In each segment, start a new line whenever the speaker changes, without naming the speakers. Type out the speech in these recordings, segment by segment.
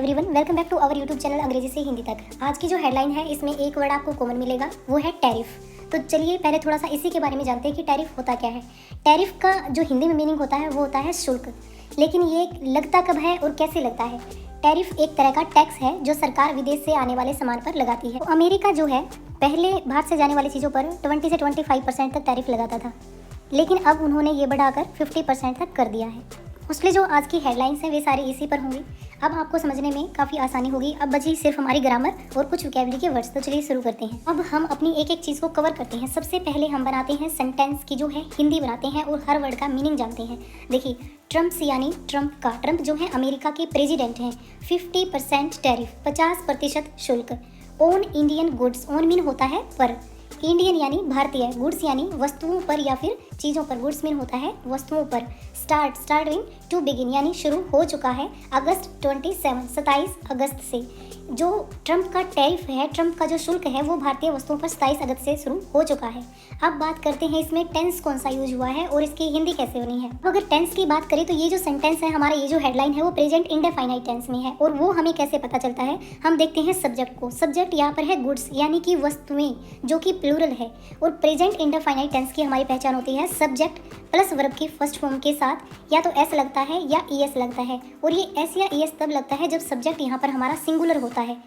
Everyone, welcome back to our YouTube channel अंग्रेजी से हिंदी तक। आज की जो हेडलाइन है इसमें एक वर्ड आपको कॉमन मिलेगा, वो है टैरिफ। तो चलिए पहले थोड़ा सा इसी के बारे में जानते हैं कि टैरिफ होता क्या है। टैरिफ का जो हिंदी में मीनिंग होता है वो होता है शुल्क। लेकिन ये लगता कब है और कैसे लगता है? टैरिफ एक तरह का टैक्स है जो सरकार विदेश से आने वाले सामान पर लगाती है। तो अमेरिका जो है पहले बाहर से जाने वाली चीज़ों पर 20 से 25% तक टैरिफ लगाता था, लेकिन अब उन्होंने ये बढ़ाकर 50% तक कर दिया है। मोस्टली जो आज की हेडलाइंस हैं वे सारी इसी पर होंगी। अब आपको समझने में काफ़ी आसानी होगी। अब बची सिर्फ हमारी ग्रामर और कुछ वोकैबुलरी के वर्ड्स। तो चलिए शुरू करते हैं। अब हम अपनी एक एक चीज़ को कवर करते हैं। सबसे पहले हम बनाते हैं सेंटेंस की जो है हिंदी बनाते हैं और हर वर्ड का मीनिंग जानते हैं। देखिए, ट्रम्प यानी ट्रम्प जो है अमेरिका के प्रेसिडेंट हैं। 50% टैरिफ, 50% शुल्क। Own Indian goods, own mean होता है पर, इंडियन यानी भारतीय, गुड्स यानी वस्तुओं पर या फिर चीज़ों पर, गुड्स मीन होता है वस्तुओं पर। स्टार्ट मीन टू बिगिन यानी शुरू हो चुका है। अगस्त 27 अगस्त से जो ट्रम्प का टैरिफ है, ट्रम्प का जो शुल्क है वो भारतीय वस्तुओं पर 27 अगस्त से शुरू हो चुका है। अब बात करते हैं इसमें टेंस कौन सा यूज हुआ है और इसकी हिंदी कैसे बनी है। तो अगर टेंस की बात करें तो ये जो सेंटेंस है हमारा, ये जो हेडलाइन है वो प्रेजेंट इंडेफिनाइट टेंस में है। और वो हमें कैसे पता चलता है? हम देखते हैं सब्जेक्ट को। सब्जेक्ट यहाँ पर है गुड्स यानी कि वस्तुएं, जो कि प्लूरल है। और प्रेजेंट इंडेफिनाइट टेंस की हमारी पहचान होती है सब्जेक्ट प्लस वर्ब की फर्स्ट फॉर्म के साथ या तो एस लगता है या ईएस लगता है। और ये एस या ईएस तब लगता है जब सब्जेक्ट यहाँ पर हमारा सिंगुलर होता है।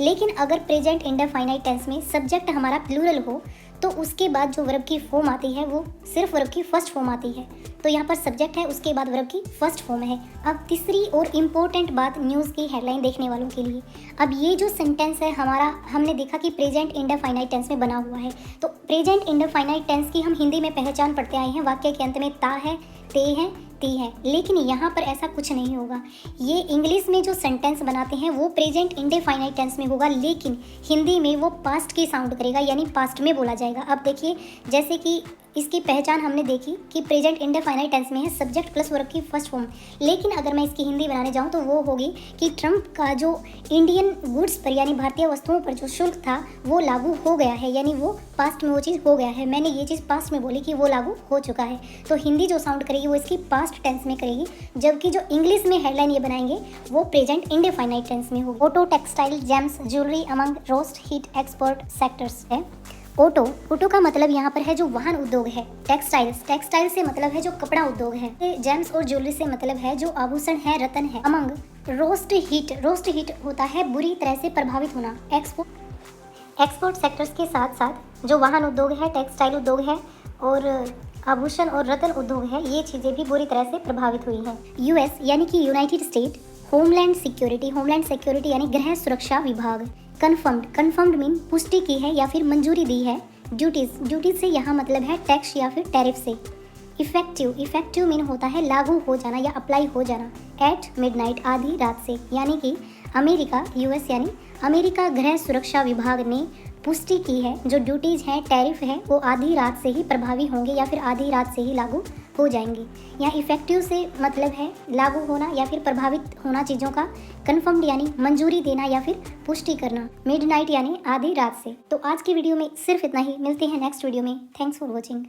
लेकिन अगर प्रेजेंट इंडेफिनाइट टेंस में सब्जेक्ट हमारा प्लूरल हो तो उसके बाद जो वर्ब की फॉर्म आती है वो सिर्फ वर्ब की फर्स्ट फॉर्म आती है। तो यहाँ पर सब्जेक्ट है, उसके बाद वर्ब की फर्स्ट फॉर्म है। अब तीसरी और इम्पोर्टेंट बात न्यूज़ की हेडलाइन देखने वालों के लिए। अब ये जो सेंटेंस है हमारा, हमने देखा कि प्रेजेंट इंडेफिनाइट टेंस में बना हुआ है। तो प्रेजेंट इंडेफिनाइट टेंस की हम हिंदी में पहचान पढ़ते आए हैं, वाक्य के अंत में ता है, ते हैं, ती है। लेकिन यहाँ पर ऐसा कुछ नहीं होगा। ये इंग्लिश में जो सेंटेंस बनाते हैं वो प्रेजेंट इंडेफिनाइट टेंस में होगा, लेकिन हिंदी में वो पास्ट की साउंड करेगा, यानी पास्ट में बोला जाएगा। अब देखिए, जैसे कि इसकी पहचान हमने देखी कि प्रेजेंट इंडेफिनाइट टेंस में है सब्जेक्ट प्लस वर्ब की फर्स्ट फॉर्म। लेकिन अगर मैं इसकी हिंदी बनाने जाऊँ तो वो होगी कि ट्रम्प का जो इंडियन गुड्स पर यानी भारतीय वस्तुओं पर जो शुल्क था वो लागू हो गया है, यानी वो पास्ट में वो चीज़ हो गया है। मैंने ये चीज़ पास्ट में बोली कि वो लागू हो चुका है। तो हिंदी जो साउंड करेगी वो इसकी पास्ट टेंस में करेगी, जबकि जो इंग्लिश में हेडलाइन ये बनाएंगे वो प्रेजेंट इंडेफिनाइट टेंस में होगी। Auto, textile, James, jewellery among roast heat export sectors है। ऑटो का मतलब यहाँ पर है जो वाहन उद्योग है। टेक्सटाइल से मतलब है जो कपड़ा उद्योग है। जेम्स और ज्वेलरी से मतलब है जो आभूषण है, रत्न है। अमंग रोस्ट हीट होता है बुरी तरह से प्रभावित होना। एक्सपोर्ट सेक्टर्स के साथ साथ जो वाहन उद्योग है, टेक्सटाइल उद्योग है और आभूषण और रत्न उद्योग है, ये चीज़ें भी बुरी तरह से प्रभावित हुई हैं। यूएस यानी कि यूनाइटेड स्टेट होमलैंड सिक्योरिटी यानी गृह सुरक्षा विभाग। कन्फर्म्ड मीन पुष्टि की है या फिर मंजूरी दी है। ड्यूटीज से यहाँ मतलब है टैक्स या फिर टैरिफ से। इफेक्टिव मीन होता है लागू हो जाना या अप्लाई हो जाना। एट मिडनाइट आधी रात से, यानी कि अमेरिका, यूएस यानी अमेरिका गृह सुरक्षा विभाग ने पुष्टि की है जो ड्यूटीज़ हैं, टैरिफ है, वो आधी रात से ही प्रभावी होंगे या फिर आधी रात से ही लागू हो जाएंगे। यहाँ इफेक्टिव से मतलब है लागू होना या फिर प्रभावित होना चीज़ों का। कन्फर्म्ड यानी मंजूरी देना या फिर पुष्टि करना। मिडनाइट यानी आधी रात से। तो आज की वीडियो में सिर्फ इतना ही। मिलते हैं नेक्स्ट वीडियो में। Thanks for watching.